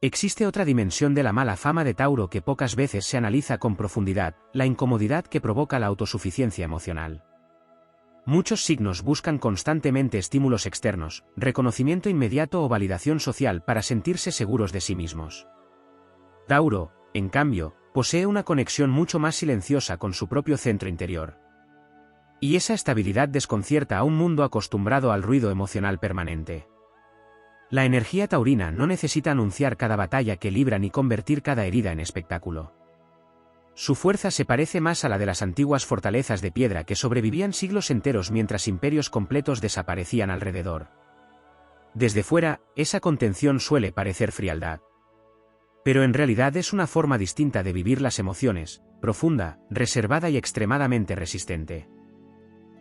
Existe otra dimensión de la mala fama de Tauro que pocas veces se analiza con profundidad: la incomodidad que provoca la autosuficiencia emocional. Muchos signos buscan constantemente estímulos externos, reconocimiento inmediato o validación social para sentirse seguros de sí mismos. Tauro, en cambio, posee una conexión mucho más silenciosa con su propio centro interior. Y esa estabilidad desconcierta a un mundo acostumbrado al ruido emocional permanente. La energía taurina no necesita anunciar cada batalla que libra ni convertir cada herida en espectáculo. Su fuerza se parece más a la de las antiguas fortalezas de piedra que sobrevivían siglos enteros mientras imperios completos desaparecían alrededor. Desde fuera, esa contención suele parecer frialdad. Pero en realidad es una forma distinta de vivir las emociones, profunda, reservada y extremadamente resistente.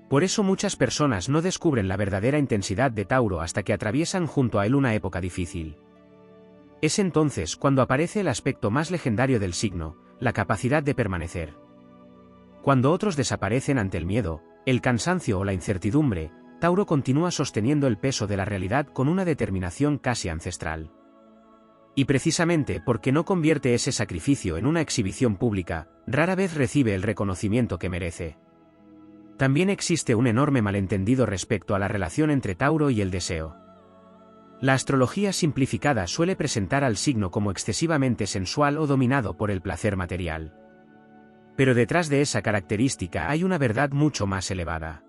Por eso muchas personas no descubren la verdadera intensidad de Tauro hasta que atraviesan junto a él una época difícil. Es entonces cuando aparece el aspecto más legendario del signo: la capacidad de permanecer. Cuando otros desaparecen ante el miedo, el cansancio o la incertidumbre, Tauro continúa sosteniendo el peso de la realidad con una determinación casi ancestral. Y precisamente porque no convierte ese sacrificio en una exhibición pública, rara vez recibe el reconocimiento que merece. También existe un enorme malentendido respecto a la relación entre Tauro y el deseo. La astrología simplificada suele presentar al signo como excesivamente sensual o dominado por el placer material. Pero detrás de esa característica hay una verdad mucho más elevada.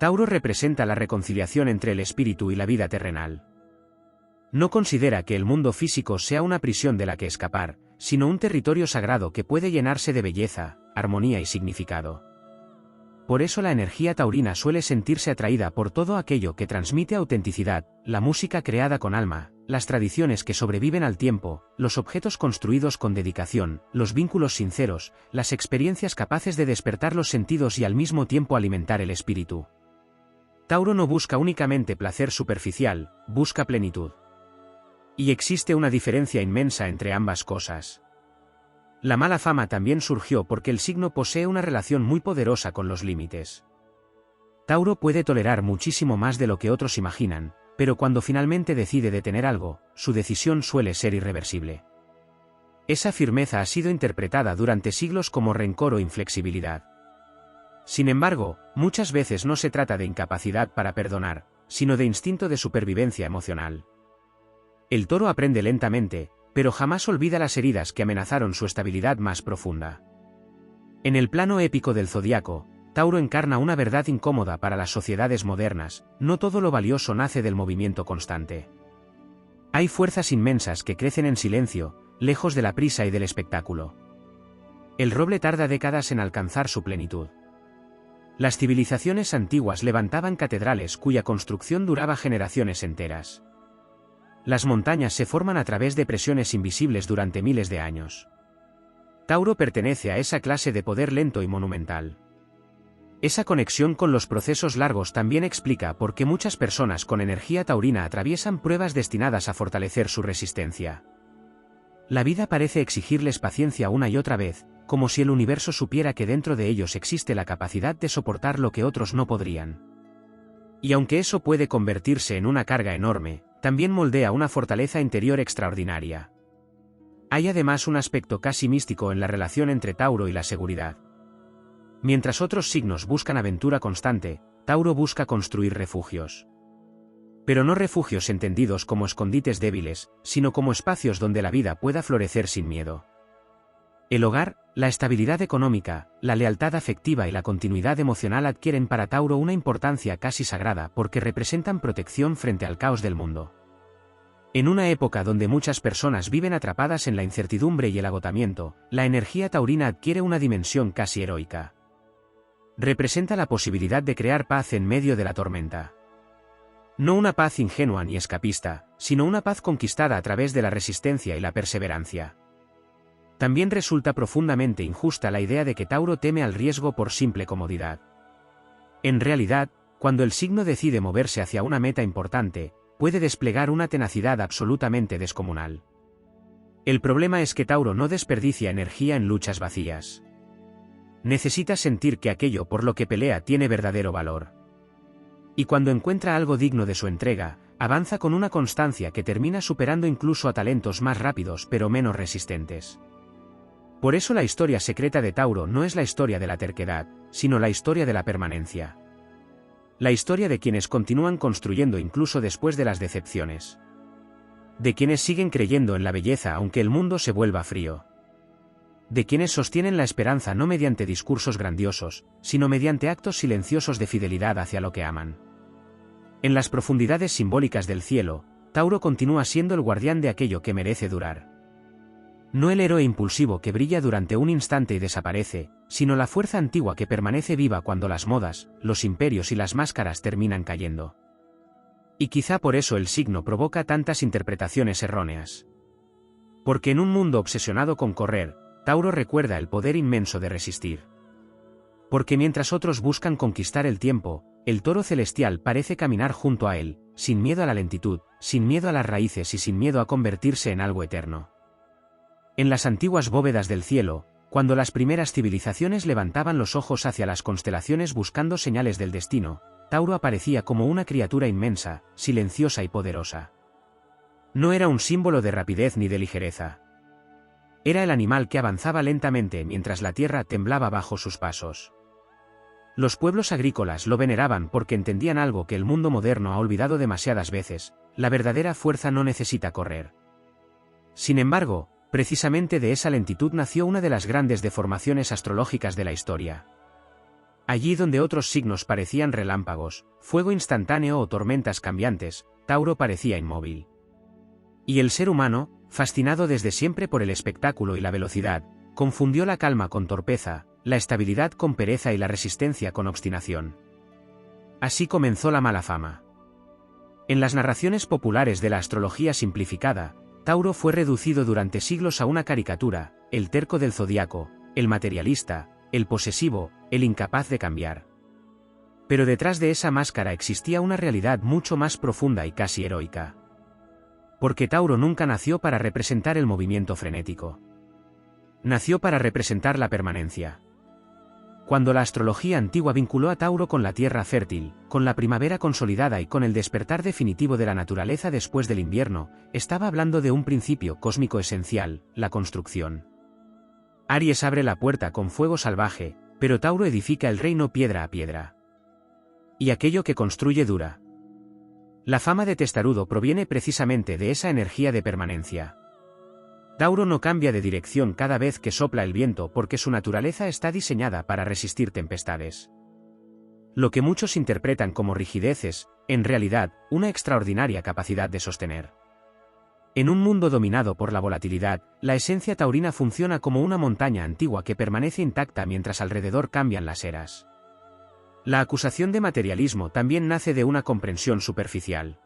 Tauro representa la reconciliación entre el espíritu y la vida terrenal. No considera que el mundo físico sea una prisión de la que escapar, sino un territorio sagrado que puede llenarse de belleza, armonía y significado. Por eso la energía taurina suele sentirse atraída por todo aquello que transmite autenticidad: la música creada con alma, las tradiciones que sobreviven al tiempo, los objetos construidos con dedicación, los vínculos sinceros, las experiencias capaces de despertar los sentidos y al mismo tiempo alimentar el espíritu. Tauro no busca únicamente placer superficial, busca plenitud. Y existe una diferencia inmensa entre ambas cosas. La mala fama también surgió porque el signo posee una relación muy poderosa con los límites. Tauro puede tolerar muchísimo más de lo que otros imaginan, pero cuando finalmente decide detener algo, su decisión suele ser irreversible. Esa firmeza ha sido interpretada durante siglos como rencor o inflexibilidad. Sin embargo, muchas veces no se trata de incapacidad para perdonar, sino de instinto de supervivencia emocional. El toro aprende lentamente, pero jamás olvida las heridas que amenazaron su estabilidad más profunda. En el plano épico del zodiaco, Tauro encarna una verdad incómoda para las sociedades modernas: no todo lo valioso nace del movimiento constante. Hay fuerzas inmensas que crecen en silencio, lejos de la prisa y del espectáculo. El roble tarda décadas en alcanzar su plenitud. Las civilizaciones antiguas levantaban catedrales cuya construcción duraba generaciones enteras. Las montañas se forman a través de presiones invisibles durante miles de años. Tauro pertenece a esa clase de poder lento y monumental. Esa conexión con los procesos largos también explica por qué muchas personas con energía taurina atraviesan pruebas destinadas a fortalecer su resistencia. La vida parece exigirles paciencia una y otra vez, como si el universo supiera que dentro de ellos existe la capacidad de soportar lo que otros no podrían. Y aunque eso puede convertirse en una carga enorme, también moldea una fortaleza interior extraordinaria. Hay además un aspecto casi místico en la relación entre Tauro y la seguridad. Mientras otros signos buscan aventura constante, Tauro busca construir refugios. Pero no refugios entendidos como escondites débiles, sino como espacios donde la vida pueda florecer sin miedo. El hogar, la estabilidad económica, la lealtad afectiva y la continuidad emocional adquieren para Tauro una importancia casi sagrada porque representan protección frente al caos del mundo. En una época donde muchas personas viven atrapadas en la incertidumbre y el agotamiento, la energía taurina adquiere una dimensión casi heroica. Representa la posibilidad de crear paz en medio de la tormenta. No una paz ingenua ni escapista, sino una paz conquistada a través de la resistencia y la perseverancia. También resulta profundamente injusta la idea de que Tauro teme al riesgo por simple comodidad. En realidad, cuando el signo decide moverse hacia una meta importante, puede desplegar una tenacidad absolutamente descomunal. El problema es que Tauro no desperdicia energía en luchas vacías. Necesita sentir que aquello por lo que pelea tiene verdadero valor. Y cuando encuentra algo digno de su entrega, Avanza con una constancia que termina superando incluso a talentos más rápidos pero menos resistentes. Por eso la historia secreta de Tauro no es la historia de la terquedad, sino la historia de la permanencia. La historia de quienes continúan construyendo incluso después de las decepciones. De quienes siguen creyendo en la belleza aunque el mundo se vuelva frío. De quienes sostienen la esperanza no mediante discursos grandiosos, sino mediante actos silenciosos de fidelidad hacia lo que aman. En las profundidades simbólicas del cielo, Tauro continúa siendo el guardián de aquello que merece durar. No el héroe impulsivo que brilla durante un instante y desaparece, sino la fuerza antigua que permanece viva cuando las modas, los imperios y las máscaras terminan cayendo. Y quizá por eso el signo provoca tantas interpretaciones erróneas. Porque en un mundo obsesionado con correr, Tauro recuerda el poder inmenso de resistir. Porque mientras otros buscan conquistar el tiempo, el toro celestial parece caminar junto a él, sin miedo a la lentitud, sin miedo a las raíces y sin miedo a convertirse en algo eterno. En las antiguas bóvedas del cielo, cuando las primeras civilizaciones levantaban los ojos hacia las constelaciones buscando señales del destino, Tauro aparecía como una criatura inmensa, silenciosa y poderosa. No era un símbolo de rapidez ni de ligereza. Era el animal que avanzaba lentamente mientras la tierra temblaba bajo sus pasos. Los pueblos agrícolas lo veneraban porque entendían algo que el mundo moderno ha olvidado demasiadas veces: la verdadera fuerza no necesita correr. Sin embargo, precisamente de esa lentitud nació una de las grandes deformaciones astrológicas de la historia. Allí donde otros signos parecían relámpagos, fuego instantáneo o tormentas cambiantes, Tauro parecía inmóvil. Y el ser humano, fascinado desde siempre por el espectáculo y la velocidad, confundió la calma con torpeza, la estabilidad con pereza y la resistencia con obstinación. Así comenzó la mala fama. En las narraciones populares de la astrología simplificada, Tauro fue reducido durante siglos a una caricatura: el terco del zodiaco, el materialista, el posesivo, el incapaz de cambiar. Pero detrás de esa máscara existía una realidad mucho más profunda y casi heroica. Porque Tauro nunca nació para representar el movimiento frenético. Nació para representar la permanencia. Cuando la astrología antigua vinculó a Tauro con la tierra fértil, con la primavera consolidada y con el despertar definitivo de la naturaleza después del invierno, estaba hablando de un principio cósmico esencial: la construcción. Aries abre la puerta con fuego salvaje, pero Tauro edifica el reino piedra a piedra. Y aquello que construye dura. La fama de testarudo proviene precisamente de esa energía de permanencia. Tauro no cambia de dirección cada vez que sopla el viento porque su naturaleza está diseñada para resistir tempestades. Lo que muchos interpretan como rigidez es, en realidad, una extraordinaria capacidad de sostener. En un mundo dominado por la volatilidad, la esencia taurina funciona como una montaña antigua que permanece intacta mientras alrededor cambian las eras. La acusación de materialismo también nace de una comprensión superficial.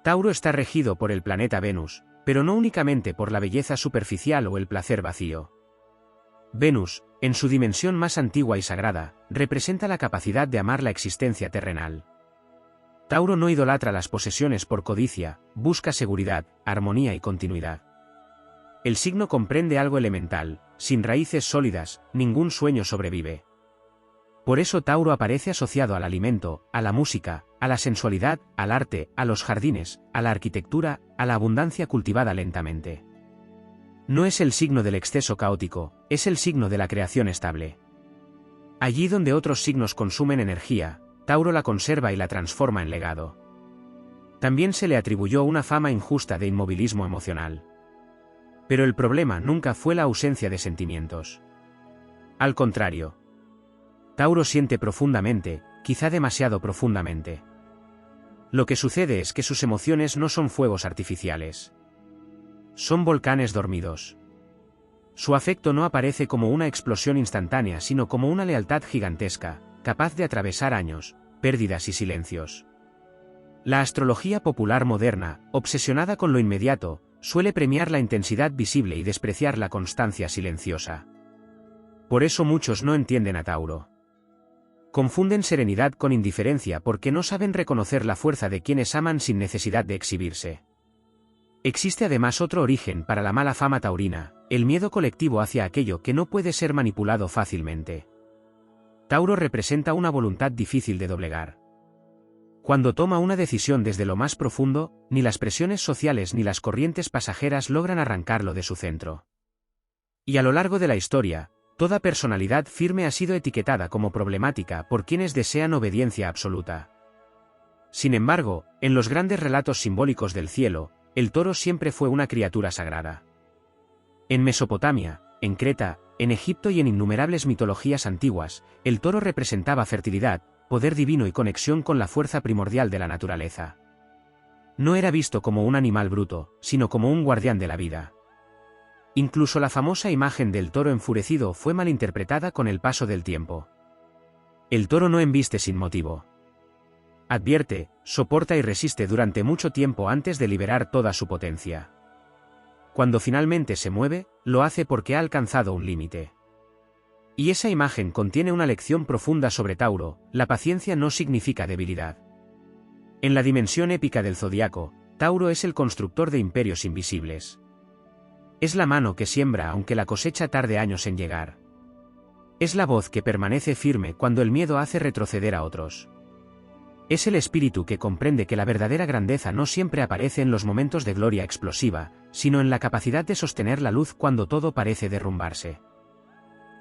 Tauro está regido por el planeta Venus, pero no únicamente por la belleza superficial o el placer vacío. Venus, en su dimensión más antigua y sagrada, representa la capacidad de amar la existencia terrenal. Tauro no idolatra las posesiones por codicia, busca seguridad, armonía y continuidad. El signo comprende algo elemental: sin raíces sólidas, ningún sueño sobrevive. Por eso Tauro aparece asociado al alimento, a la música, a la sensualidad, al arte, a los jardines, a la arquitectura, a la abundancia cultivada lentamente. No es el signo del exceso caótico, es el signo de la creación estable. Allí donde otros signos consumen energía, Tauro la conserva y la transforma en legado. También se le atribuyó una fama injusta de inmovilismo emocional. Pero el problema nunca fue la ausencia de sentimientos. Al contrario, Tauro siente profundamente, quizá demasiado profundamente. Lo que sucede es que sus emociones no son fuegos artificiales. Son volcanes dormidos. Su afecto no aparece como una explosión instantánea, sino como una lealtad gigantesca, capaz de atravesar años, pérdidas y silencios. La astrología popular moderna, obsesionada con lo inmediato, suele premiar la intensidad visible y despreciar la constancia silenciosa. Por eso muchos no entienden a Tauro. Confunden serenidad con indiferencia porque no saben reconocer la fuerza de quienes aman sin necesidad de exhibirse. Existe además otro origen para la mala fama taurina: el miedo colectivo hacia aquello que no puede ser manipulado fácilmente. Tauro representa una voluntad difícil de doblegar. Cuando toma una decisión desde lo más profundo, ni las presiones sociales ni las corrientes pasajeras logran arrancarlo de su centro. Y a lo largo de la historia, toda personalidad firme ha sido etiquetada como problemática por quienes desean obediencia absoluta. Sin embargo, en los grandes relatos simbólicos del cielo, el toro siempre fue una criatura sagrada. En Mesopotamia, en Creta, en Egipto y en innumerables mitologías antiguas, el toro representaba fertilidad, poder divino y conexión con la fuerza primordial de la naturaleza. No era visto como un animal bruto, sino como un guardián de la vida. Incluso la famosa imagen del toro enfurecido fue malinterpretada con el paso del tiempo. El toro no embiste sin motivo. Advierte, soporta y resiste durante mucho tiempo antes de liberar toda su potencia. Cuando finalmente se mueve, lo hace porque ha alcanzado un límite. Y esa imagen contiene una lección profunda sobre Tauro: la paciencia no significa debilidad. En la dimensión épica del zodiaco, Tauro es el constructor de imperios invisibles. Es la mano que siembra aunque la cosecha tarde años en llegar. Es la voz que permanece firme cuando el miedo hace retroceder a otros. Es el espíritu que comprende que la verdadera grandeza no siempre aparece en los momentos de gloria explosiva, sino en la capacidad de sostener la luz cuando todo parece derrumbarse.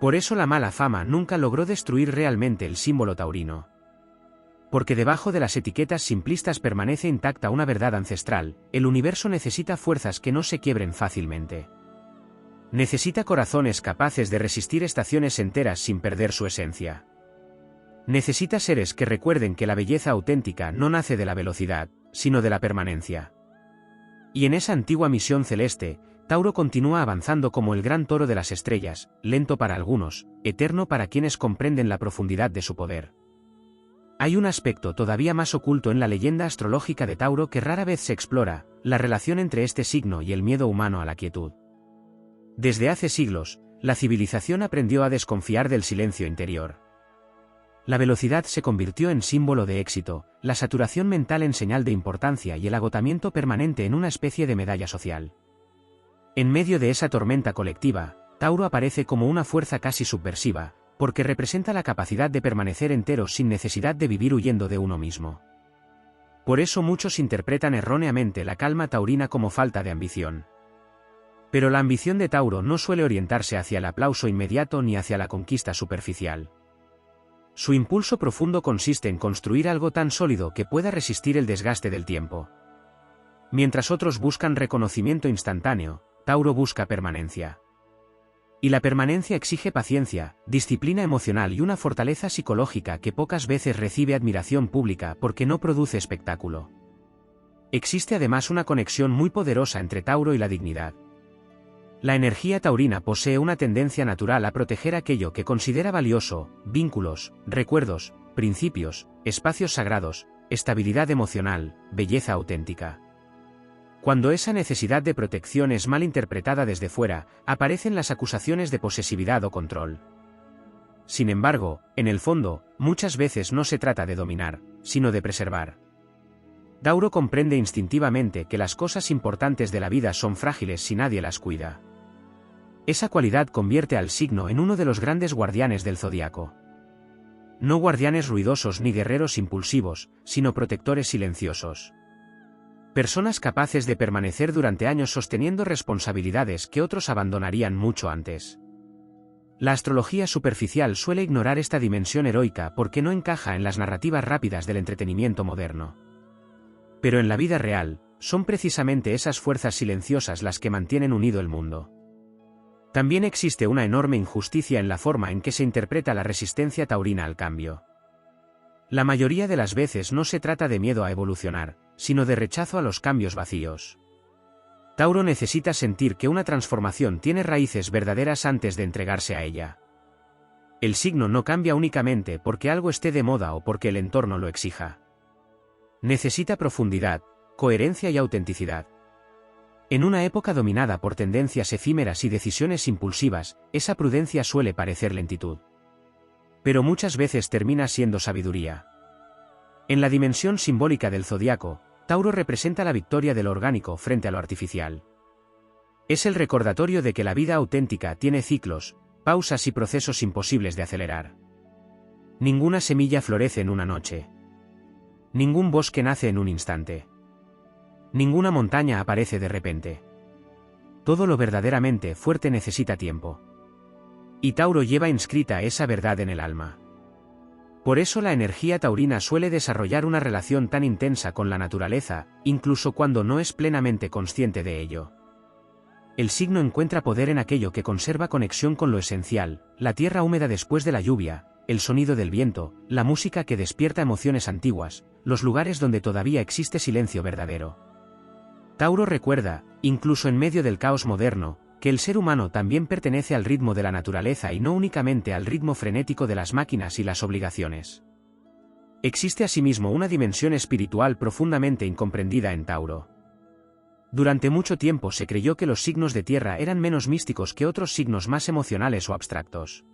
Por eso la mala fama nunca logró destruir realmente el símbolo taurino. Porque debajo de las etiquetas simplistas permanece intacta una verdad ancestral: el universo necesita fuerzas que no se quiebren fácilmente. Necesita corazones capaces de resistir estaciones enteras sin perder su esencia. Necesita seres que recuerden que la belleza auténtica no nace de la velocidad, sino de la permanencia. Y en esa antigua misión celeste, Tauro continúa avanzando como el gran toro de las estrellas, lento para algunos, eterno para quienes comprenden la profundidad de su poder. Hay un aspecto todavía más oculto en la leyenda astrológica de Tauro que rara vez se explora: la relación entre este signo y el miedo humano a la quietud. Desde hace siglos, la civilización aprendió a desconfiar del silencio interior. La velocidad se convirtió en símbolo de éxito, la saturación mental en señal de importancia y el agotamiento permanente en una especie de medalla social. En medio de esa tormenta colectiva, Tauro aparece como una fuerza casi subversiva, porque representa la capacidad de permanecer entero sin necesidad de vivir huyendo de uno mismo. Por eso muchos interpretan erróneamente la calma taurina como falta de ambición. Pero la ambición de Tauro no suele orientarse hacia el aplauso inmediato ni hacia la conquista superficial. Su impulso profundo consiste en construir algo tan sólido que pueda resistir el desgaste del tiempo. Mientras otros buscan reconocimiento instantáneo, Tauro busca permanencia. Y la permanencia exige paciencia, disciplina emocional y una fortaleza psicológica que pocas veces recibe admiración pública porque no produce espectáculo. Existe además una conexión muy poderosa entre Tauro y la dignidad. La energía taurina posee una tendencia natural a proteger aquello que considera valioso: vínculos, recuerdos, principios, espacios sagrados, estabilidad emocional, belleza auténtica. Cuando esa necesidad de protección es mal interpretada desde fuera, aparecen las acusaciones de posesividad o control. Sin embargo, en el fondo, muchas veces no se trata de dominar, sino de preservar. Tauro comprende instintivamente que las cosas importantes de la vida son frágiles si nadie las cuida. Esa cualidad convierte al signo en uno de los grandes guardianes del zodiaco. No guardianes ruidosos ni guerreros impulsivos, sino protectores silenciosos. Personas capaces de permanecer durante años sosteniendo responsabilidades que otros abandonarían mucho antes. La astrología superficial suele ignorar esta dimensión heroica porque no encaja en las narrativas rápidas del entretenimiento moderno. Pero en la vida real, son precisamente esas fuerzas silenciosas las que mantienen unido el mundo. También existe una enorme injusticia en la forma en que se interpreta la resistencia taurina al cambio. La mayoría de las veces no se trata de miedo a evolucionar, sino de rechazo a los cambios vacíos. Tauro necesita sentir que una transformación tiene raíces verdaderas antes de entregarse a ella. El signo no cambia únicamente porque algo esté de moda o porque el entorno lo exija. Necesita profundidad, coherencia y autenticidad. En una época dominada por tendencias efímeras y decisiones impulsivas, esa prudencia suele parecer lentitud. Pero muchas veces termina siendo sabiduría. En la dimensión simbólica del zodiaco, Tauro representa la victoria de lo orgánico frente a lo artificial. Es el recordatorio de que la vida auténtica tiene ciclos, pausas y procesos imposibles de acelerar. Ninguna semilla florece en una noche. Ningún bosque nace en un instante. Ninguna montaña aparece de repente. Todo lo verdaderamente fuerte necesita tiempo. Y Tauro lleva inscrita esa verdad en el alma. Por eso la energía taurina suele desarrollar una relación tan intensa con la naturaleza, incluso cuando no es plenamente consciente de ello. El signo encuentra poder en aquello que conserva conexión con lo esencial, la tierra húmeda después de la lluvia, el sonido del viento, la música que despierta emociones antiguas, los lugares donde todavía existe silencio verdadero. Tauro recuerda, incluso en medio del caos moderno, que el ser humano también pertenece al ritmo de la naturaleza y no únicamente al ritmo frenético de las máquinas y las obligaciones. Existe asimismo una dimensión espiritual profundamente incomprendida en Tauro. Durante mucho tiempo se creyó que los signos de tierra eran menos místicos que otros signos más emocionales o abstractos.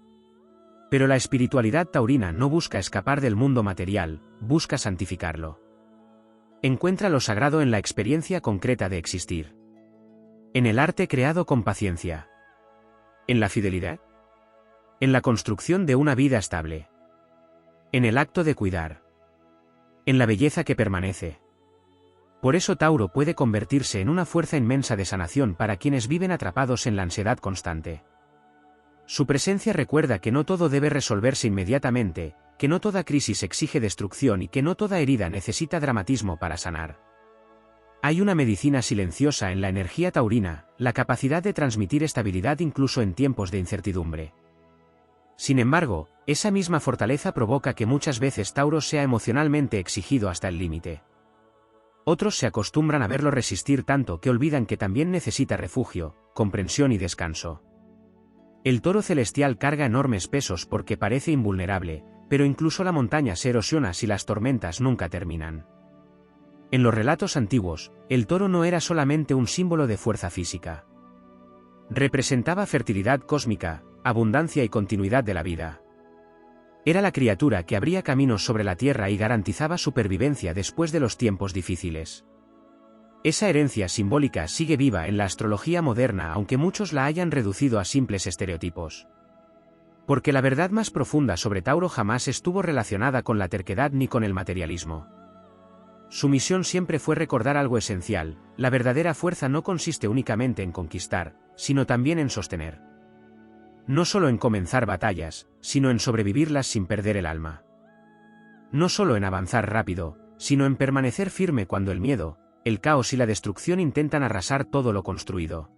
Pero la espiritualidad taurina no busca escapar del mundo material, busca santificarlo. Encuentra lo sagrado en la experiencia concreta de existir. En el arte creado con paciencia. En la fidelidad. En la construcción de una vida estable. En el acto de cuidar. En la belleza que permanece. Por eso Tauro puede convertirse en una fuerza inmensa de sanación para quienes viven atrapados en la ansiedad constante. Su presencia recuerda que no todo debe resolverse inmediatamente, que no toda crisis exige destrucción y que no toda herida necesita dramatismo para sanar. Hay una medicina silenciosa en la energía taurina, la capacidad de transmitir estabilidad incluso en tiempos de incertidumbre. Sin embargo, esa misma fortaleza provoca que muchas veces Tauro sea emocionalmente exigido hasta el límite. Otros se acostumbran a verlo resistir tanto que olvidan que también necesita refugio, comprensión y descanso. El toro celestial carga enormes pesos porque parece invulnerable, pero incluso la montaña se erosiona si las tormentas nunca terminan. En los relatos antiguos, el toro no era solamente un símbolo de fuerza física. Representaba fertilidad cósmica, abundancia y continuidad de la vida. Era la criatura que abría caminos sobre la tierra y garantizaba supervivencia después de los tiempos difíciles. Esa herencia simbólica sigue viva en la astrología moderna aunque muchos la hayan reducido a simples estereotipos. Porque la verdad más profunda sobre Tauro jamás estuvo relacionada con la terquedad ni con el materialismo. Su misión siempre fue recordar algo esencial: la verdadera fuerza no consiste únicamente en conquistar, sino también en sostener. No solo en comenzar batallas, sino en sobrevivirlas sin perder el alma. No solo en avanzar rápido, sino en permanecer firme cuando el miedo, el caos y la destrucción intentan arrasar todo lo construido.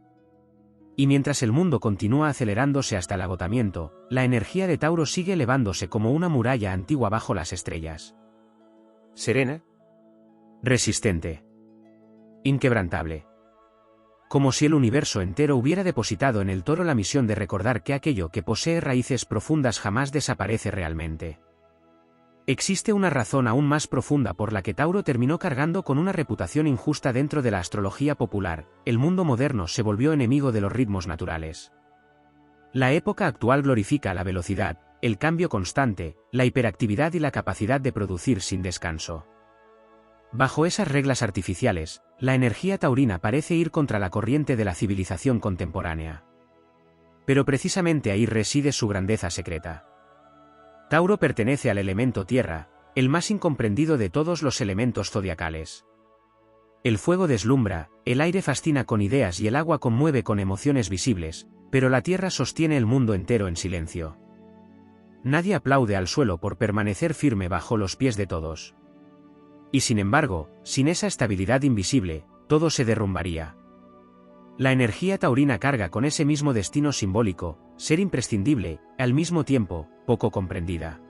Y mientras el mundo continúa acelerándose hasta el agotamiento, la energía de Tauro sigue elevándose como una muralla antigua bajo las estrellas. Serena. Resistente. Inquebrantable. Como si el universo entero hubiera depositado en el toro la misión de recordar que aquello que posee raíces profundas jamás desaparece realmente. Existe una razón aún más profunda por la que Tauro terminó cargando con una reputación injusta dentro de la astrología popular: el mundo moderno se volvió enemigo de los ritmos naturales. La época actual glorifica la velocidad, el cambio constante, la hiperactividad y la capacidad de producir sin descanso. Bajo esas reglas artificiales, la energía taurina parece ir contra la corriente de la civilización contemporánea. Pero precisamente ahí reside su grandeza secreta. Tauro pertenece al elemento tierra, el más incomprendido de todos los elementos zodiacales. El fuego deslumbra, el aire fascina con ideas y el agua conmueve con emociones visibles, pero la tierra sostiene el mundo entero en silencio. Nadie aplaude al suelo por permanecer firme bajo los pies de todos. Y sin embargo, sin esa estabilidad invisible, todo se derrumbaría. La energía taurina carga con ese mismo destino simbólico: ser imprescindible, al mismo tiempo, poco comprendida.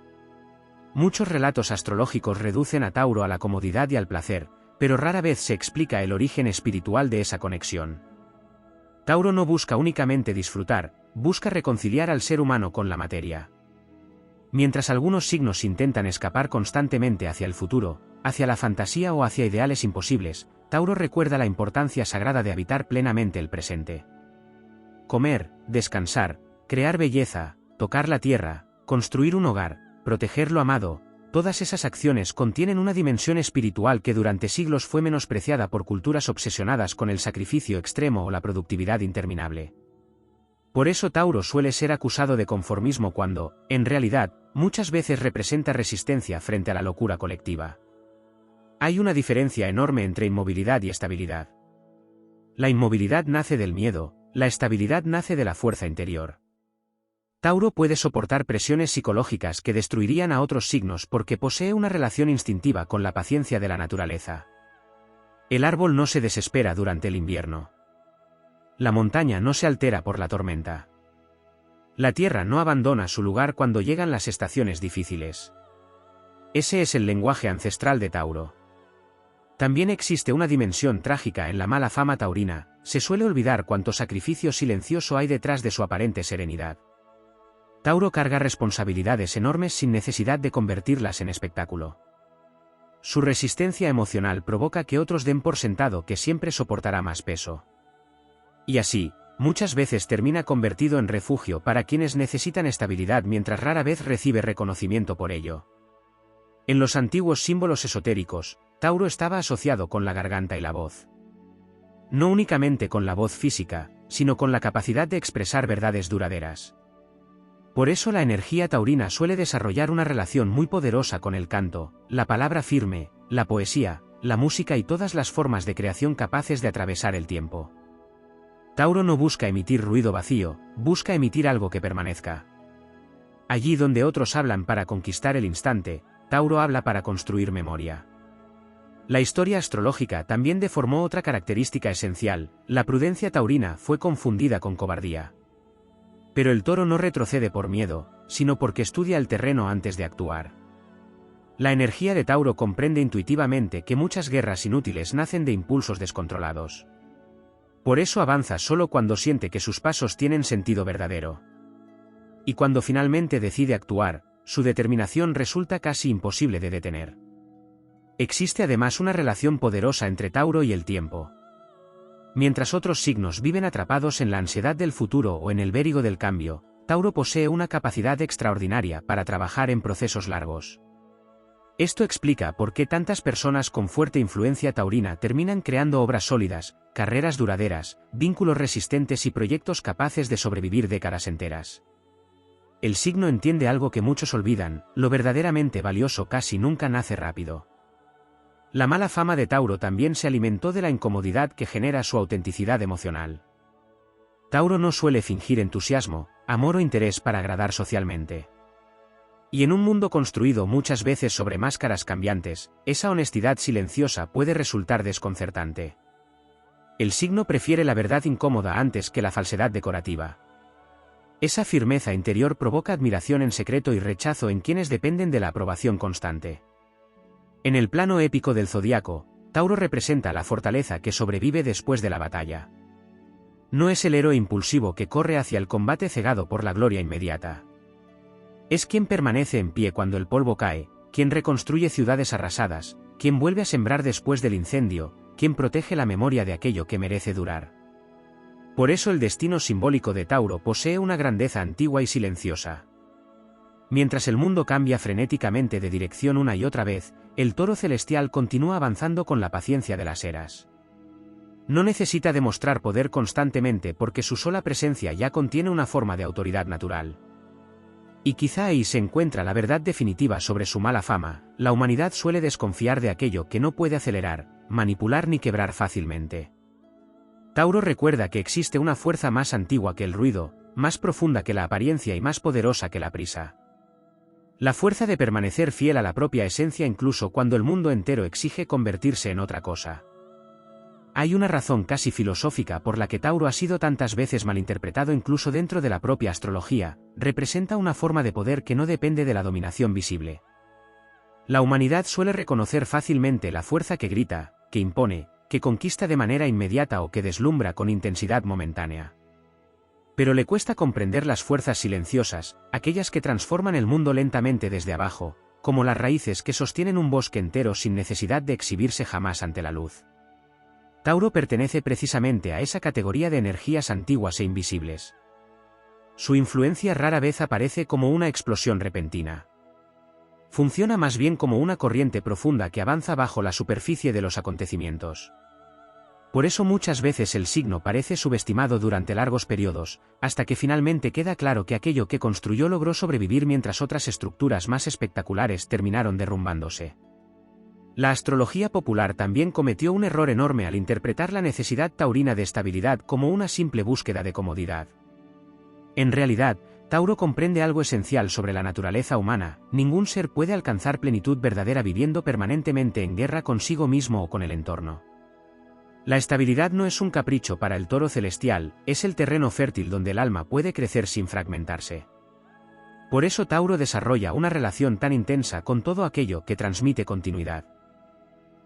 Muchos relatos astrológicos reducen a Tauro a la comodidad y al placer, pero rara vez se explica el origen espiritual de esa conexión. Tauro no busca únicamente disfrutar, busca reconciliar al ser humano con la materia. Mientras algunos signos intentan escapar constantemente hacia el futuro, hacia la fantasía o hacia ideales imposibles, Tauro recuerda la importancia sagrada de habitar plenamente el presente. Comer, descansar, crear belleza, tocar la tierra, construir un hogar, proteger lo amado, todas esas acciones contienen una dimensión espiritual que durante siglos fue menospreciada por culturas obsesionadas con el sacrificio extremo o la productividad interminable. Por eso Tauro suele ser acusado de conformismo cuando, en realidad, muchas veces representa resistencia frente a la locura colectiva. Hay una diferencia enorme entre inmovilidad y estabilidad. La inmovilidad nace del miedo, la estabilidad nace de la fuerza interior. Tauro puede soportar presiones psicológicas que destruirían a otros signos porque posee una relación instintiva con la paciencia de la naturaleza. El árbol no se desespera durante el invierno. La montaña no se altera por la tormenta. La tierra no abandona su lugar cuando llegan las estaciones difíciles. Ese es el lenguaje ancestral de Tauro. También existe una dimensión trágica en la mala fama taurina, se suele olvidar cuánto sacrificio silencioso hay detrás de su aparente serenidad. Tauro carga responsabilidades enormes sin necesidad de convertirlas en espectáculo. Su resistencia emocional provoca que otros den por sentado que siempre soportará más peso. Y así, muchas veces termina convertido en refugio para quienes necesitan estabilidad mientras rara vez recibe reconocimiento por ello. En los antiguos símbolos esotéricos, Tauro estaba asociado con la garganta y la voz. No únicamente con la voz física, sino con la capacidad de expresar verdades duraderas. Por eso la energía taurina suele desarrollar una relación muy poderosa con el canto, la palabra firme, la poesía, la música y todas las formas de creación capaces de atravesar el tiempo. Tauro no busca emitir ruido vacío, busca emitir algo que permanezca. Allí donde otros hablan para conquistar el instante, Tauro habla para construir memoria. La historia astrológica también deformó otra característica esencial, la prudencia taurina fue confundida con cobardía. Pero el toro no retrocede por miedo, sino porque estudia el terreno antes de actuar. La energía de Tauro comprende intuitivamente que muchas guerras inútiles nacen de impulsos descontrolados. Por eso avanza solo cuando siente que sus pasos tienen sentido verdadero. Y cuando finalmente decide actuar, su determinación resulta casi imposible de detener. Existe además una relación poderosa entre Tauro y el tiempo. Mientras otros signos viven atrapados en la ansiedad del futuro o en el vértigo del cambio, Tauro posee una capacidad extraordinaria para trabajar en procesos largos. Esto explica por qué tantas personas con fuerte influencia taurina terminan creando obras sólidas, carreras duraderas, vínculos resistentes y proyectos capaces de sobrevivir décadas enteras. El signo entiende algo que muchos olvidan, lo verdaderamente valioso casi nunca nace rápido. La mala fama de Tauro también se alimentó de la incomodidad que genera su autenticidad emocional. Tauro no suele fingir entusiasmo, amor o interés para agradar socialmente. Y en un mundo construido muchas veces sobre máscaras cambiantes, esa honestidad silenciosa puede resultar desconcertante. El signo prefiere la verdad incómoda antes que la falsedad decorativa. Esa firmeza interior provoca admiración en secreto y rechazo en quienes dependen de la aprobación constante. En el plano épico del zodiaco, Tauro representa la fortaleza que sobrevive después de la batalla. No es el héroe impulsivo que corre hacia el combate cegado por la gloria inmediata. Es quien permanece en pie cuando el polvo cae, quien reconstruye ciudades arrasadas, quien vuelve a sembrar después del incendio, quien protege la memoria de aquello que merece durar. Por eso el destino simbólico de Tauro posee una grandeza antigua y silenciosa. Mientras el mundo cambia frenéticamente de dirección una y otra vez, el toro celestial continúa avanzando con la paciencia de las eras. No necesita demostrar poder constantemente porque su sola presencia ya contiene una forma de autoridad natural. Y quizá ahí se encuentra la verdad definitiva sobre su mala fama. La humanidad suele desconfiar de aquello que no puede acelerar, manipular ni quebrar fácilmente. Tauro recuerda que existe una fuerza más antigua que el ruido, más profunda que la apariencia y más poderosa que la prisa. La fuerza de permanecer fiel a la propia esencia incluso cuando el mundo entero exige convertirse en otra cosa. Hay una razón casi filosófica por la que Tauro ha sido tantas veces malinterpretado incluso dentro de la propia astrología, representa una forma de poder que no depende de la dominación visible. La humanidad suele reconocer fácilmente la fuerza que grita, que impone, que conquista de manera inmediata o que deslumbra con intensidad momentánea. Pero le cuesta comprender las fuerzas silenciosas, aquellas que transforman el mundo lentamente desde abajo, como las raíces que sostienen un bosque entero sin necesidad de exhibirse jamás ante la luz. Tauro pertenece precisamente a esa categoría de energías antiguas e invisibles. Su influencia rara vez aparece como una explosión repentina. Funciona más bien como una corriente profunda que avanza bajo la superficie de los acontecimientos. Por eso muchas veces el signo parece subestimado durante largos periodos, hasta que finalmente queda claro que aquello que construyó logró sobrevivir mientras otras estructuras más espectaculares terminaron derrumbándose. La astrología popular también cometió un error enorme al interpretar la necesidad taurina de estabilidad como una simple búsqueda de comodidad. En realidad, Tauro comprende algo esencial sobre la naturaleza humana: ningún ser puede alcanzar plenitud verdadera viviendo permanentemente en guerra consigo mismo o con el entorno. La estabilidad no es un capricho para el toro celestial, es el terreno fértil donde el alma puede crecer sin fragmentarse. Por eso Tauro desarrolla una relación tan intensa con todo aquello que transmite continuidad.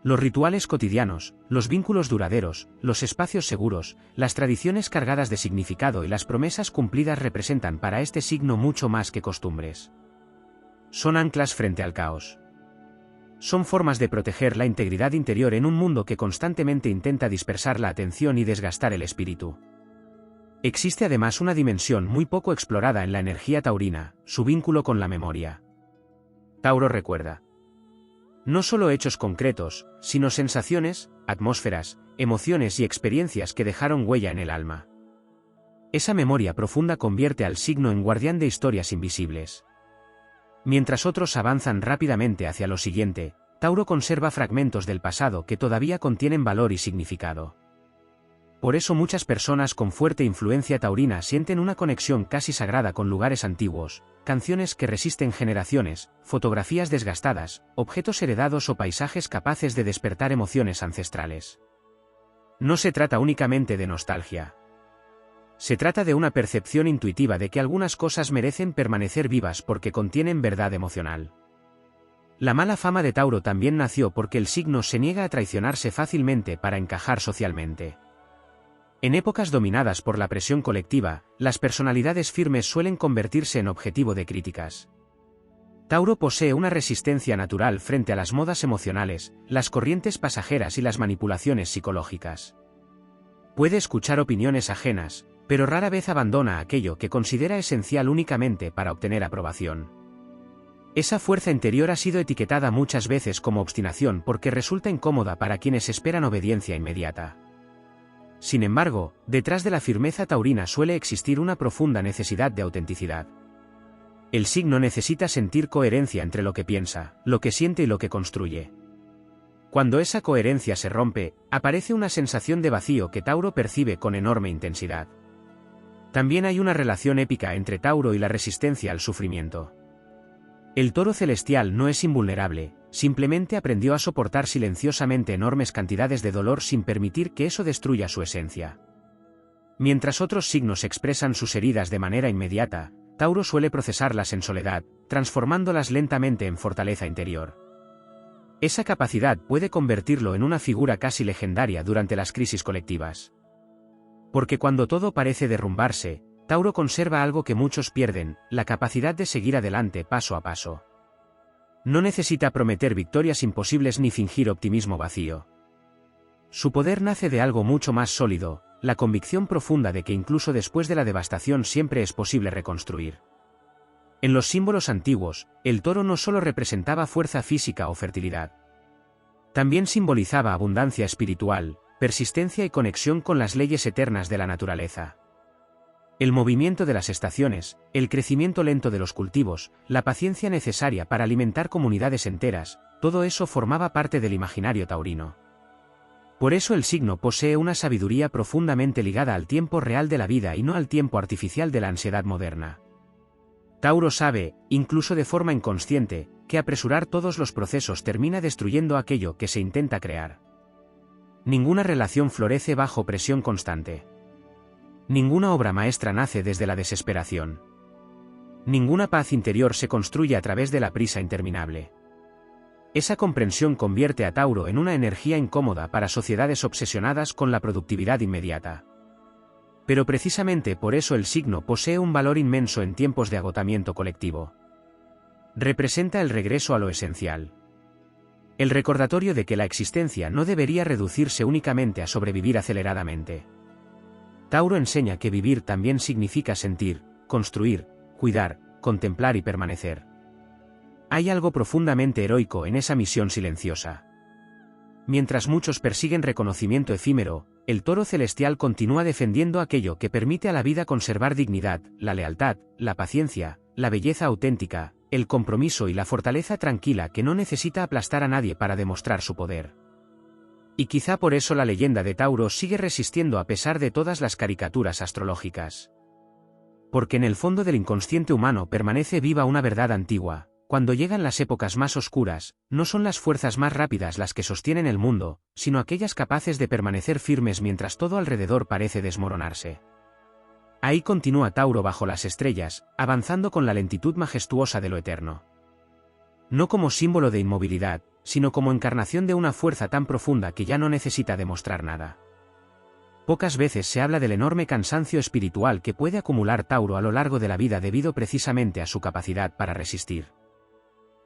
Los rituales cotidianos, los vínculos duraderos, los espacios seguros, las tradiciones cargadas de significado y las promesas cumplidas representan para este signo mucho más que costumbres. Son anclas frente al caos. Son formas de proteger la integridad interior en un mundo que constantemente intenta dispersar la atención y desgastar el espíritu. Existe además una dimensión muy poco explorada en la energía taurina: su vínculo con la memoria. Tauro recuerda no solo hechos concretos, sino sensaciones, atmósferas, emociones y experiencias que dejaron huella en el alma. Esa memoria profunda convierte al signo en guardián de historias invisibles. Mientras otros avanzan rápidamente hacia lo siguiente, Tauro conserva fragmentos del pasado que todavía contienen valor y significado. Por eso muchas personas con fuerte influencia taurina sienten una conexión casi sagrada con lugares antiguos, canciones que resisten generaciones, fotografías desgastadas, objetos heredados o paisajes capaces de despertar emociones ancestrales. No se trata únicamente de nostalgia. Se trata de una percepción intuitiva de que algunas cosas merecen permanecer vivas porque contienen verdad emocional. La mala fama de Tauro también nació porque el signo se niega a traicionarse fácilmente para encajar socialmente. En épocas dominadas por la presión colectiva, las personalidades firmes suelen convertirse en objetivo de críticas. Tauro posee una resistencia natural frente a las modas emocionales, las corrientes pasajeras y las manipulaciones psicológicas. Puede escuchar opiniones ajenas, pero rara vez abandona aquello que considera esencial únicamente para obtener aprobación. Esa fuerza interior ha sido etiquetada muchas veces como obstinación porque resulta incómoda para quienes esperan obediencia inmediata. Sin embargo, detrás de la firmeza taurina suele existir una profunda necesidad de autenticidad. El signo necesita sentir coherencia entre lo que piensa, lo que siente y lo que construye. Cuando esa coherencia se rompe, aparece una sensación de vacío que Tauro percibe con enorme intensidad. También hay una relación épica entre Tauro y la resistencia al sufrimiento. El toro celestial no es invulnerable, simplemente aprendió a soportar silenciosamente enormes cantidades de dolor sin permitir que eso destruya su esencia. Mientras otros signos expresan sus heridas de manera inmediata, Tauro suele procesarlas en soledad, transformándolas lentamente en fortaleza interior. Esa capacidad puede convertirlo en una figura casi legendaria durante las crisis colectivas. Porque cuando todo parece derrumbarse, Tauro conserva algo que muchos pierden: la capacidad de seguir adelante paso a paso. No necesita prometer victorias imposibles ni fingir optimismo vacío. Su poder nace de algo mucho más sólido: la convicción profunda de que incluso después de la devastación siempre es posible reconstruir. En los símbolos antiguos, el toro no solo representaba fuerza física o fertilidad. También simbolizaba abundancia espiritual, persistencia y conexión con las leyes eternas de la naturaleza. El movimiento de las estaciones, el crecimiento lento de los cultivos, la paciencia necesaria para alimentar comunidades enteras, todo eso formaba parte del imaginario taurino. Por eso el signo posee una sabiduría profundamente ligada al tiempo real de la vida y no al tiempo artificial de la ansiedad moderna. Tauro sabe, incluso de forma inconsciente, que apresurar todos los procesos termina destruyendo aquello que se intenta crear. Ninguna relación florece bajo presión constante. Ninguna obra maestra nace desde la desesperación. Ninguna paz interior se construye a través de la prisa interminable. Esa comprensión convierte a Tauro en una energía incómoda para sociedades obsesionadas con la productividad inmediata. Pero precisamente por eso el signo posee un valor inmenso en tiempos de agotamiento colectivo. Representa el regreso a lo esencial. El recordatorio de que la existencia no debería reducirse únicamente a sobrevivir aceleradamente. Tauro enseña que vivir también significa sentir, construir, cuidar, contemplar y permanecer. Hay algo profundamente heroico en esa misión silenciosa. Mientras muchos persiguen reconocimiento efímero, el toro celestial continúa defendiendo aquello que permite a la vida conservar dignidad: la lealtad, la paciencia, la belleza auténtica, el compromiso y la fortaleza tranquila que no necesita aplastar a nadie para demostrar su poder. Y quizá por eso la leyenda de Tauro sigue resistiendo a pesar de todas las caricaturas astrológicas. Porque en el fondo del inconsciente humano permanece viva una verdad antigua: cuando llegan las épocas más oscuras, no son las fuerzas más rápidas las que sostienen el mundo, sino aquellas capaces de permanecer firmes mientras todo alrededor parece desmoronarse. Ahí continúa Tauro bajo las estrellas, avanzando con la lentitud majestuosa de lo eterno. No como símbolo de inmovilidad, sino como encarnación de una fuerza tan profunda que ya no necesita demostrar nada. Pocas veces se habla del enorme cansancio espiritual que puede acumular Tauro a lo largo de la vida debido precisamente a su capacidad para resistir.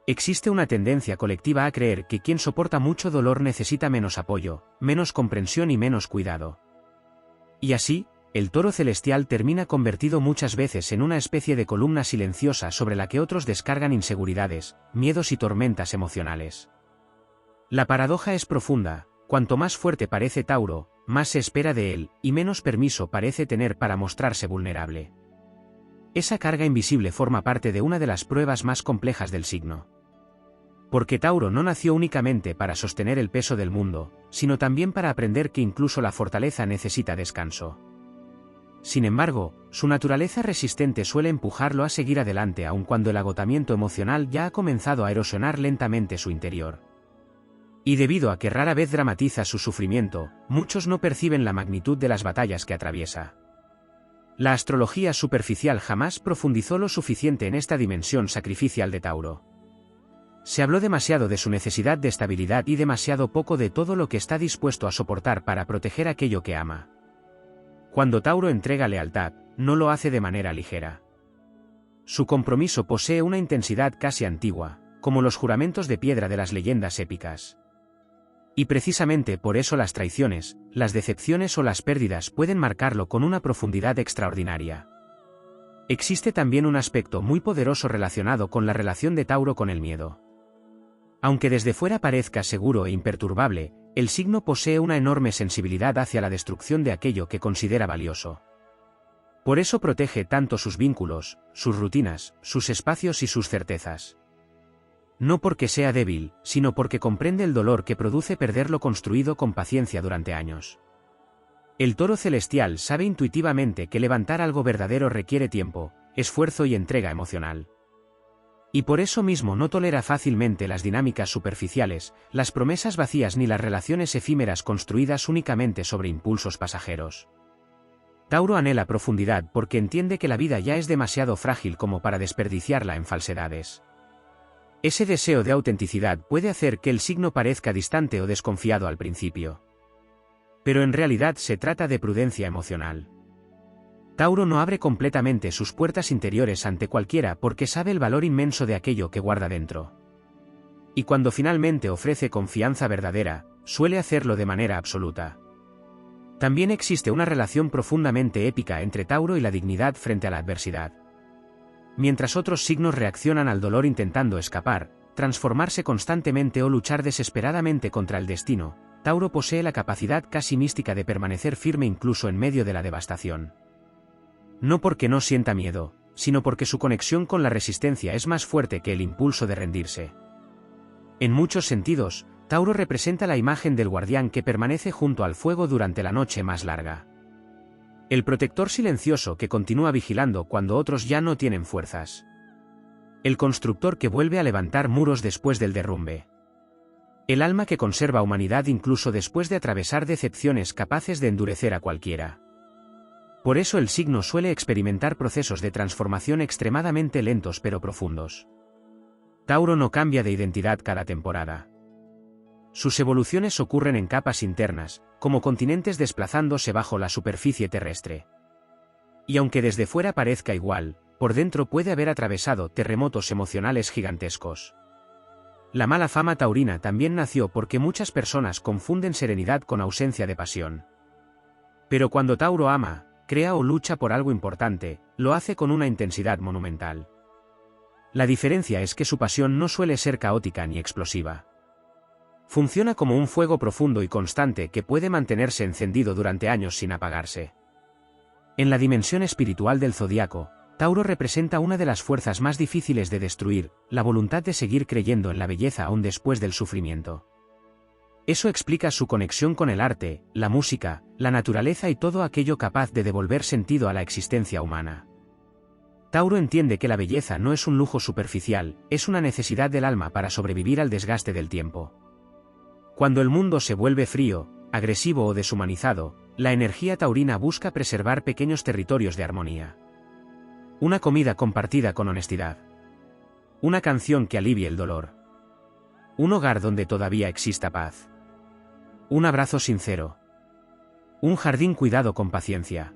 Existe una tendencia colectiva a creer que quien soporta mucho dolor necesita menos apoyo, menos comprensión y menos cuidado. Y así, el toro celestial termina convertido muchas veces en una especie de columna silenciosa sobre la que otros descargan inseguridades, miedos y tormentas emocionales. La paradoja es profunda: cuanto más fuerte parece Tauro, más se espera de él, y menos permiso parece tener para mostrarse vulnerable. Esa carga invisible forma parte de una de las pruebas más complejas del signo. Porque Tauro no nació únicamente para sostener el peso del mundo, sino también para aprender que incluso la fortaleza necesita descanso. Sin embargo, su naturaleza resistente suele empujarlo a seguir adelante aun cuando el agotamiento emocional ya ha comenzado a erosionar lentamente su interior. Y debido a que rara vez dramatiza su sufrimiento, muchos no perciben la magnitud de las batallas que atraviesa. La astrología superficial jamás profundizó lo suficiente en esta dimensión sacrificial de Tauro. Se habló demasiado de su necesidad de estabilidad y demasiado poco de todo lo que está dispuesto a soportar para proteger aquello que ama. Cuando Tauro entrega lealtad, no lo hace de manera ligera. Su compromiso posee una intensidad casi antigua, como los juramentos de piedra de las leyendas épicas. Y precisamente por eso las traiciones, las decepciones o las pérdidas pueden marcarlo con una profundidad extraordinaria. Existe también un aspecto muy poderoso relacionado con la relación de Tauro con el miedo. Aunque desde fuera parezca seguro e imperturbable, el signo posee una enorme sensibilidad hacia la destrucción de aquello que considera valioso. Por eso protege tanto sus vínculos, sus rutinas, sus espacios y sus certezas. No porque sea débil, sino porque comprende el dolor que produce perder lo construido con paciencia durante años. El toro celestial sabe intuitivamente que levantar algo verdadero requiere tiempo, esfuerzo y entrega emocional. Y por eso mismo no tolera fácilmente las dinámicas superficiales, las promesas vacías ni las relaciones efímeras construidas únicamente sobre impulsos pasajeros. Tauro anhela profundidad porque entiende que la vida ya es demasiado frágil como para desperdiciarla en falsedades. Ese deseo de autenticidad puede hacer que el signo parezca distante o desconfiado al principio. Pero en realidad se trata de prudencia emocional. Tauro no abre completamente sus puertas interiores ante cualquiera porque sabe el valor inmenso de aquello que guarda dentro. Y cuando finalmente ofrece confianza verdadera, suele hacerlo de manera absoluta. También existe una relación profundamente épica entre Tauro y la dignidad frente a la adversidad. Mientras otros signos reaccionan al dolor intentando escapar, transformarse constantemente o luchar desesperadamente contra el destino, Tauro posee la capacidad casi mística de permanecer firme incluso en medio de la devastación. No porque no sienta miedo, sino porque su conexión con la resistencia es más fuerte que el impulso de rendirse. En muchos sentidos, Tauro representa la imagen del guardián que permanece junto al fuego durante la noche más larga. El protector silencioso que continúa vigilando cuando otros ya no tienen fuerzas. El constructor que vuelve a levantar muros después del derrumbe. El alma que conserva humanidad incluso después de atravesar decepciones capaces de endurecer a cualquiera. Por eso el signo suele experimentar procesos de transformación extremadamente lentos pero profundos. Tauro no cambia de identidad cada temporada. Sus evoluciones ocurren en capas internas, como continentes desplazándose bajo la superficie terrestre. Y aunque desde fuera parezca igual, por dentro puede haber atravesado terremotos emocionales gigantescos. La mala fama taurina también nació porque muchas personas confunden serenidad con ausencia de pasión. Pero cuando Tauro ama, crea o lucha por algo importante, lo hace con una intensidad monumental. La diferencia es que su pasión no suele ser caótica ni explosiva. Funciona como un fuego profundo y constante que puede mantenerse encendido durante años sin apagarse. En la dimensión espiritual del zodiaco, Tauro representa una de las fuerzas más difíciles de destruir, la voluntad de seguir creyendo en la belleza aún después del sufrimiento. Eso explica su conexión con el arte, la música, la naturaleza y todo aquello capaz de devolver sentido a la existencia humana. Tauro entiende que la belleza no es un lujo superficial, es una necesidad del alma para sobrevivir al desgaste del tiempo. Cuando el mundo se vuelve frío, agresivo o deshumanizado, la energía taurina busca preservar pequeños territorios de armonía. Una comida compartida con honestidad. Una canción que alivie el dolor. Un hogar donde todavía exista paz. Un abrazo sincero. Un jardín cuidado con paciencia.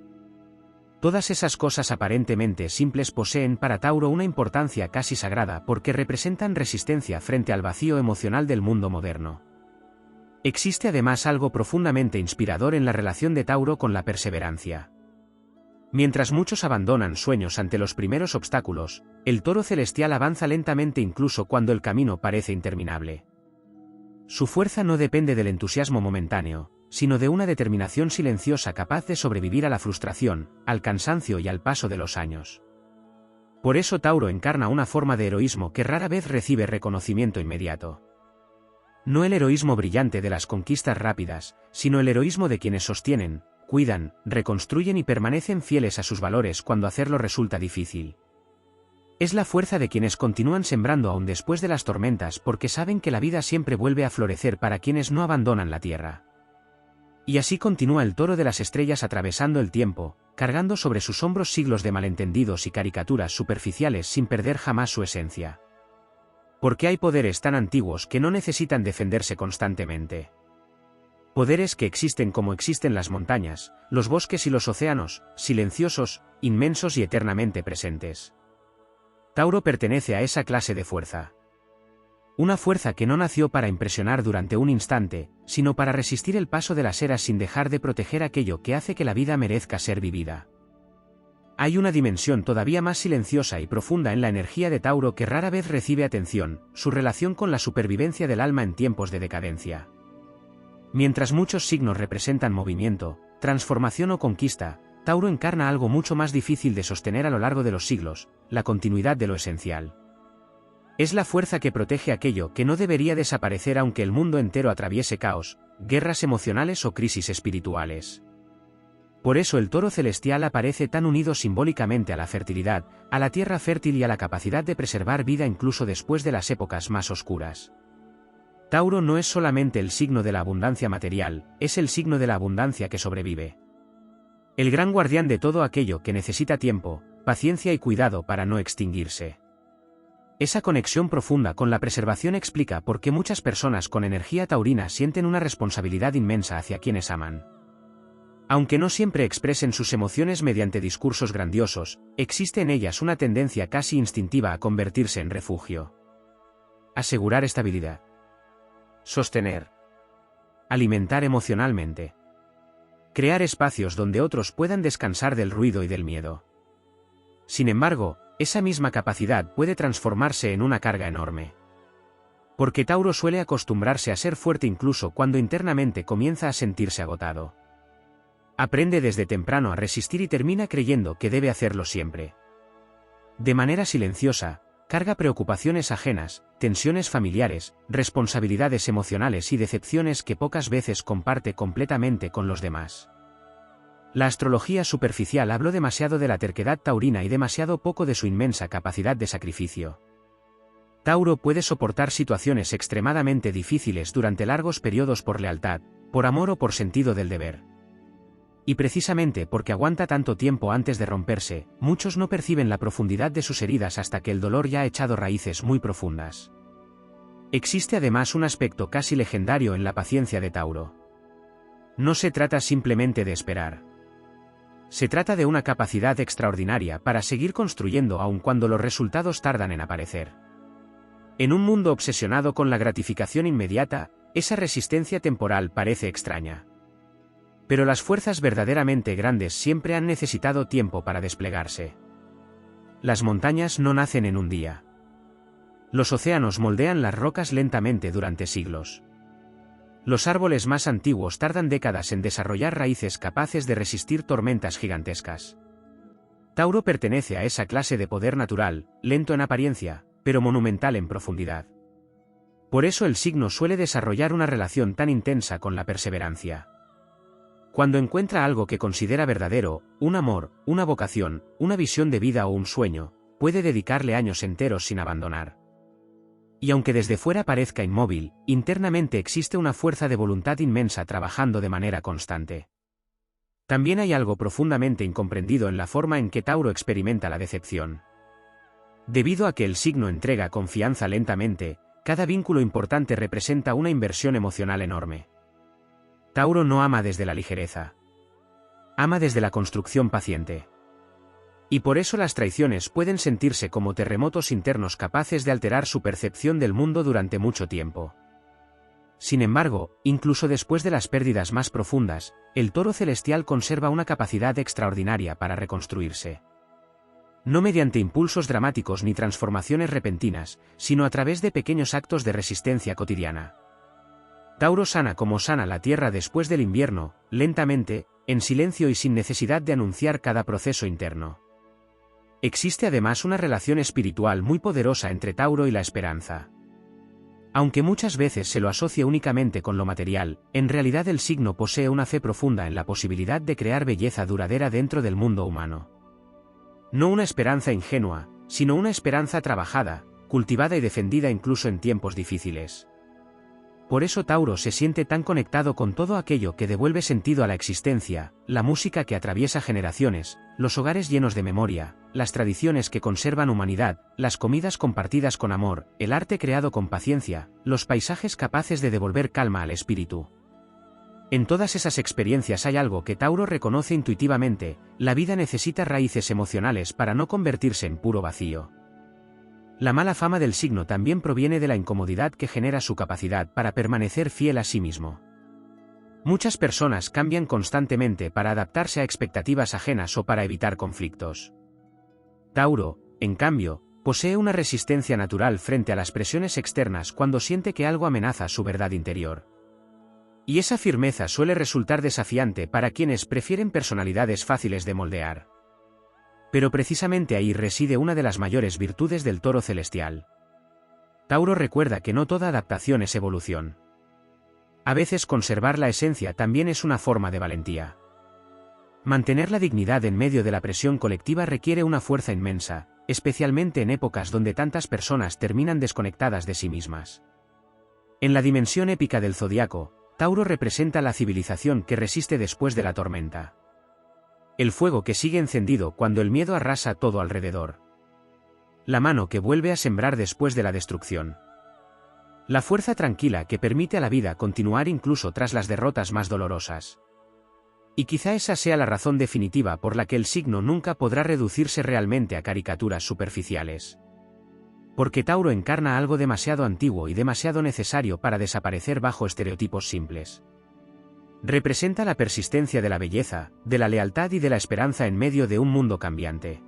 Todas esas cosas aparentemente simples poseen para Tauro una importancia casi sagrada porque representan resistencia frente al vacío emocional del mundo moderno. Existe además algo profundamente inspirador en la relación de Tauro con la perseverancia. Mientras muchos abandonan sueños ante los primeros obstáculos, el toro celestial avanza lentamente incluso cuando el camino parece interminable. Su fuerza no depende del entusiasmo momentáneo, sino de una determinación silenciosa capaz de sobrevivir a la frustración, al cansancio y al paso de los años. Por eso Tauro encarna una forma de heroísmo que rara vez recibe reconocimiento inmediato. No el heroísmo brillante de las conquistas rápidas, sino el heroísmo de quienes sostienen, cuidan, reconstruyen y permanecen fieles a sus valores cuando hacerlo resulta difícil. Es la fuerza de quienes continúan sembrando aún después de las tormentas porque saben que la vida siempre vuelve a florecer para quienes no abandonan la tierra. Y así continúa el toro de las estrellas atravesando el tiempo, cargando sobre sus hombros siglos de malentendidos y caricaturas superficiales sin perder jamás su esencia. Porque hay poderes tan antiguos que no necesitan defenderse constantemente. Poderes que existen como existen las montañas, los bosques y los océanos, silenciosos, inmensos y eternamente presentes. Tauro pertenece a esa clase de fuerza. Una fuerza que no nació para impresionar durante un instante, sino para resistir el paso de las eras sin dejar de proteger aquello que hace que la vida merezca ser vivida. Hay una dimensión todavía más silenciosa y profunda en la energía de Tauro que rara vez recibe atención, su relación con la supervivencia del alma en tiempos de decadencia. Mientras muchos signos representan movimiento, transformación o conquista, Tauro encarna algo mucho más difícil de sostener a lo largo de los siglos, la continuidad de lo esencial. Es la fuerza que protege aquello que no debería desaparecer aunque el mundo entero atraviese caos, guerras emocionales o crisis espirituales. Por eso el toro celestial aparece tan unido simbólicamente a la fertilidad, a la tierra fértil y a la capacidad de preservar vida incluso después de las épocas más oscuras. Tauro no es solamente el signo de la abundancia material, es el signo de la abundancia que sobrevive. El gran guardián de todo aquello que necesita tiempo, paciencia y cuidado para no extinguirse. Esa conexión profunda con la preservación explica por qué muchas personas con energía taurina sienten una responsabilidad inmensa hacia quienes aman. Aunque no siempre expresen sus emociones mediante discursos grandiosos, existe en ellas una tendencia casi instintiva a convertirse en refugio. Asegurar estabilidad. Sostener. Alimentar emocionalmente. Crear espacios donde otros puedan descansar del ruido y del miedo. Sin embargo, esa misma capacidad puede transformarse en una carga enorme. Porque Tauro suele acostumbrarse a ser fuerte incluso cuando internamente comienza a sentirse agotado. Aprende desde temprano a resistir y termina creyendo que debe hacerlo siempre. De manera silenciosa, carga preocupaciones ajenas, tensiones familiares, responsabilidades emocionales y decepciones que pocas veces comparte completamente con los demás. La astrología superficial habló demasiado de la terquedad taurina y demasiado poco de su inmensa capacidad de sacrificio. Tauro puede soportar situaciones extremadamente difíciles durante largos periodos por lealtad, por amor o por sentido del deber. Y precisamente porque aguanta tanto tiempo antes de romperse, muchos no perciben la profundidad de sus heridas hasta que el dolor ya ha echado raíces muy profundas. Existe además un aspecto casi legendario en la paciencia de Tauro. No se trata simplemente de esperar. Se trata de una capacidad extraordinaria para seguir construyendo aun cuando los resultados tardan en aparecer. En un mundo obsesionado con la gratificación inmediata, esa resistencia temporal parece extraña. Pero las fuerzas verdaderamente grandes siempre han necesitado tiempo para desplegarse. Las montañas no nacen en un día. Los océanos moldean las rocas lentamente durante siglos. Los árboles más antiguos tardan décadas en desarrollar raíces capaces de resistir tormentas gigantescas. Tauro pertenece a esa clase de poder natural, lento en apariencia, pero monumental en profundidad. Por eso el signo suele desarrollar una relación tan intensa con la perseverancia. Cuando encuentra algo que considera verdadero, un amor, una vocación, una visión de vida o un sueño, puede dedicarle años enteros sin abandonar. Y aunque desde fuera parezca inmóvil, internamente existe una fuerza de voluntad inmensa trabajando de manera constante. También hay algo profundamente incomprendido en la forma en que Tauro experimenta la decepción. Debido a que el signo entrega confianza lentamente, cada vínculo importante representa una inversión emocional enorme. Tauro no ama desde la ligereza. Ama desde la construcción paciente. Y por eso las traiciones pueden sentirse como terremotos internos capaces de alterar su percepción del mundo durante mucho tiempo. Sin embargo, incluso después de las pérdidas más profundas, el Toro celestial conserva una capacidad extraordinaria para reconstruirse. No mediante impulsos dramáticos ni transformaciones repentinas, sino a través de pequeños actos de resistencia cotidiana. Tauro sana como sana la tierra después del invierno, lentamente, en silencio y sin necesidad de anunciar cada proceso interno. Existe además una relación espiritual muy poderosa entre Tauro y la esperanza. Aunque muchas veces se lo asocia únicamente con lo material, en realidad el signo posee una fe profunda en la posibilidad de crear belleza duradera dentro del mundo humano. No una esperanza ingenua, sino una esperanza trabajada, cultivada y defendida incluso en tiempos difíciles. Por eso Tauro se siente tan conectado con todo aquello que devuelve sentido a la existencia, la música que atraviesa generaciones, los hogares llenos de memoria, las tradiciones que conservan humanidad, las comidas compartidas con amor, el arte creado con paciencia, los paisajes capaces de devolver calma al espíritu. En todas esas experiencias hay algo que Tauro reconoce intuitivamente: la vida necesita raíces emocionales para no convertirse en puro vacío. La mala fama del signo también proviene de la incomodidad que genera su capacidad para permanecer fiel a sí mismo. Muchas personas cambian constantemente para adaptarse a expectativas ajenas o para evitar conflictos. Tauro, en cambio, posee una resistencia natural frente a las presiones externas cuando siente que algo amenaza su verdad interior. Y esa firmeza suele resultar desafiante para quienes prefieren personalidades fáciles de moldear. Pero precisamente ahí reside una de las mayores virtudes del Toro celestial. Tauro recuerda que no toda adaptación es evolución. A veces conservar la esencia también es una forma de valentía. Mantener la dignidad en medio de la presión colectiva requiere una fuerza inmensa, especialmente en épocas donde tantas personas terminan desconectadas de sí mismas. En la dimensión épica del zodiaco, Tauro representa la civilización que resiste después de la tormenta. El fuego que sigue encendido cuando el miedo arrasa todo alrededor. La mano que vuelve a sembrar después de la destrucción. La fuerza tranquila que permite a la vida continuar incluso tras las derrotas más dolorosas. Y quizá esa sea la razón definitiva por la que el signo nunca podrá reducirse realmente a caricaturas superficiales. Porque Tauro encarna algo demasiado antiguo y demasiado necesario para desaparecer bajo estereotipos simples. Representa la persistencia de la belleza, de la lealtad y de la esperanza en medio de un mundo cambiante.